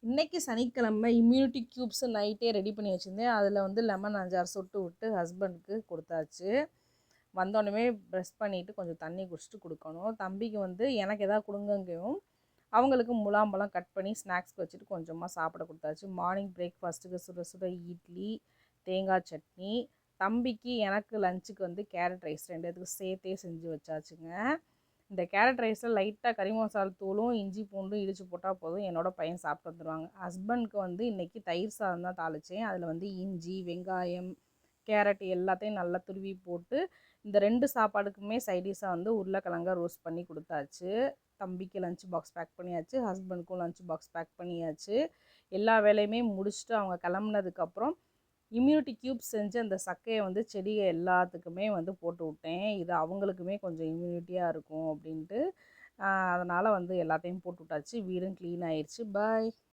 இன்றைக்கி சனிக்கிழமை immunity cubes நைட்டே ரெடி பண்ணி வச்சுருந்தேன். அதில் வந்து லெமன் 5-6 சொட்டு விட்டு ஹஸ்பண்டுக்கு கொடுத்தாச்சு. வந்தோடனே ப்ரெஷ் பண்ணிவிட்டு கொஞ்சம் தண்ணி குடிச்சிட்டு கொடுக்கணும். தம்பிக்கு வந்து எனக்கு எதாவது கொடுங்கங்கவும் அவங்களுக்கு முலாம்பழம் கட் பண்ணி ஸ்நாக்ஸ்க்கு வச்சுட்டு கொஞ்சமாக சாப்பிட கொடுத்தாச்சு. மார்னிங் பிரேக்ஃபாஸ்ட்டுக்கு சுட சுட இட்லி, தேங்காய் சட்னி. தம்பிக்கு எனக்கு லஞ்சுக்கு வந்து கேரட் ரைஸ் 2 சேர்த்தே செஞ்சு வச்சாச்சுங்க. இந்த கேரட் ரைஸில் லைட்டாக கறி மசாலா தூளும் இஞ்சி பூண்டும் இடித்து போட்டால் போதும், என்னோடய பையன் சாப்பிட்டு வந்துடுவாங்க. ஹஸ்பண்டுக்கு வந்து இன்றைக்கி தயிர் சாதம் தான் தாளித்தேன். அதில் வந்து இஞ்சி, வெங்காயம், கேரட் எல்லாத்தையும் நல்லா துருவி போட்டு இந்த 2 சாப்பாடுக்குமே சைடிஷாக வந்து உருளைக்கிழங்க ரோஸ்ட் பண்ணி கொடுத்தாச்சு. தம்பிக்கு லஞ்ச் பாக்ஸ் பேக் பண்ணியாச்சு, ஹஸ்பண்டுக்கும் லஞ்ச் பாக்ஸ் பேக் பண்ணியாச்சு. எல்லா வேலையுமே முடிச்சுட்டு அவங்க கிளம்புனதுக்கப்புறம் இம்யூனிட்டி க்யூப் செஞ்சு அந்த சக்கையை வந்து செடியை எல்லாத்துக்குமே வந்து போட்டு விட்டேன். இது அவங்களுக்குமே கொஞ்சம் இம்யூனிட்டியாக இருக்கும் அப்படின்ட்டு. அதனால் வந்து எல்லாத்தையும் போட்டு விட்டாச்சு. வீடும் க்ளீன் ஆயிடுச்சு. பாய்.